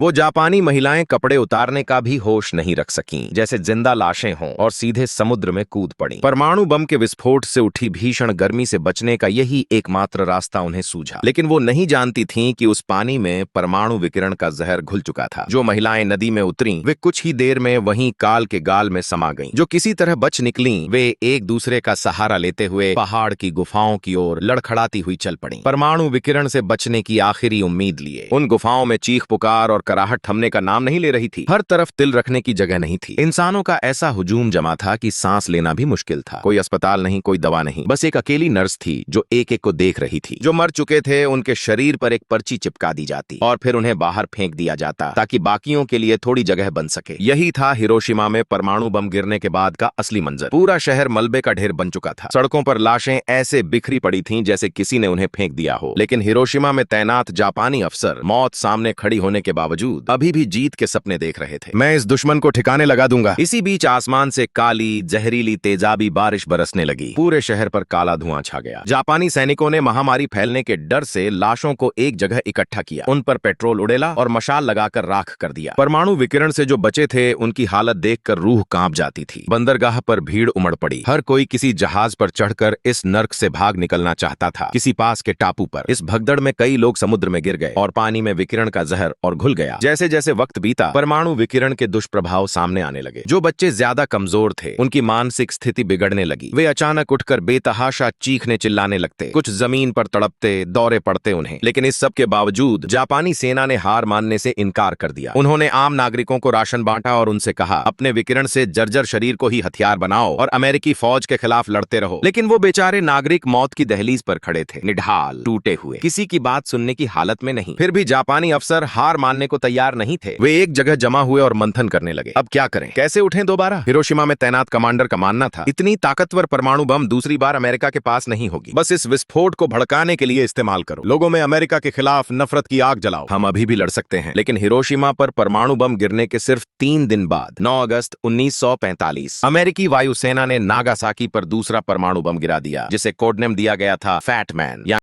वो जापानी महिलाएं कपड़े उतारने का भी होश नहीं रख सकीं, जैसे जिंदा लाशें हों, और सीधे समुद्र में कूद पड़ी। परमाणु बम के विस्फोट से उठी भीषण गर्मी से बचने का यही एकमात्र रास्ता उन्हें सूझा, लेकिन वो नहीं जानती थीं कि उस पानी में परमाणु विकिरण का जहर घुल चुका था। जो महिलाएं नदी में उतरीं, वे कुछ ही देर में वहीं काल के गाल में समा गईं। जो किसी तरह बच निकलीं, वे एक दूसरे का सहारा लेते हुए पहाड़ की गुफाओं की ओर लड़खड़ाती हुई चल पड़ीं। परमाणु विकिरण से बचने की आखिरी उम्मीद लिए उन गुफाओं में चीख पुकार और कराहट थमने का नाम नहीं ले रही थी। हर तरफ तिल रखने की जगह नहीं थी। इंसानों का ऐसा हुजूम जमा था कि सांस लेना भी मुश्किल था। कोई अस्पताल नहीं, कोई दवा नहीं, बस एक अकेली नर्स थी जो एक एक को देख रही थी। जो मर चुके थे उनके शरीर पर एक पर्ची चिपका दी जाती और फिर उन्हें बाहर फेंक दिया जाता ताकि बाकियों के लिए थोड़ी जगह बन सके। यही था हिरोशिमा में परमाणु बम गिरने के बाद का असली मंजर। पूरा शहर मलबे का ढेर बन चुका था। सड़कों पर लाशें ऐसे बिखरी पड़ी थीं जैसे किसी ने उन्हें फेंक दिया हो। लेकिन हिरोशिमा में तैनात जापानी अफसर मौत सामने खड़ी होने के बावजूद अभी भी जीत के सपने देख रहे थे। मैं इस दुश्मन को ठिकाने लगा दूंगा। इसी बीच आसमान से काली जहरीली तेजाबी बारिश बरसने लगी। पूरे शहर पर काला धुआं छा गया। जापानी सैनिकों ने महामारी फैलने के डर से लाशों को एक जगह इकट्ठा किया, उन पर पेट्रोल उड़ेला और मशाल लगाकर राख कर दिया। परमाणु विकिरण से जो बचे थे उनकी हालत देखकर रूह कांप जाती थी। बंदरगाह पर भीड़ उमड़ पड़ी। हर कोई किसी जहाज पर चढ़कर इस नर्क से भाग निकलना चाहता था। किसी पास के टापू पर। इस भगदड़ में कई लोग समुद्र में गिर गए और पानी में विकिरण का जहर और घुल गया। जैसे जैसे वक्त बीता, परमाणु विकिरण के दुष्प्रभाव सामने आने लगे। जो बच्चे ज्यादा कमजोर थे, उनकी मानसिक स्थिति बिगड़ने लगी। वे अचानक उठकर बेतहाशा चीखने चिल्लाने लगते। कुछ जमीन पर तड़पते, दौरे पड़ते उन्हें। लेकिन इस सब के बावजूद जापानी सेना ने हार मानने से इनकार कर दिया। उन्होंने आम नागरिकों को राशन बांटा और उनसे कहा, अपने विकिरण से जर्जर शरीर को ही हथियार बनाओ और अमेरिकी फौज के खिलाफ लड़ते रहो। लेकिन वो बेचारे नागरिक मौत की दहलीज पर खड़े थे, निढाल, टूटे हुए, किसी की बात सुनने की हालत में नहीं। फिर भी जापानी अफसर हार मानने को तैयार नहीं थे। वे एक जगह जमा हुए और मंथन करने लगे। अब क्या करें, कैसे उठें दोबारा? हिरोशिमा में तैनात कमांडर का मानना था, इतनी ताकतवर परमाणु बम दूसरी बार अमेरिका के पास नहीं होगी। बस इस विस्फोट को भड़काने के लिए इस्तेमाल करो। लोगों में अमेरिका के खिलाफ नफरत की आग जलाओ। हम अभी भी लड़ सकते हैं। लेकिन हिरोशिमा पर परमाणु बम गिरने के सिर्फ 3 दिन बाद 9 अगस्त 1945 अमेरिकी वायुसेना ने नागासाकी पर दूसरा परमाणु बम गिरा दिया, जिसे कोडनेम दिया गया था फैट मैन।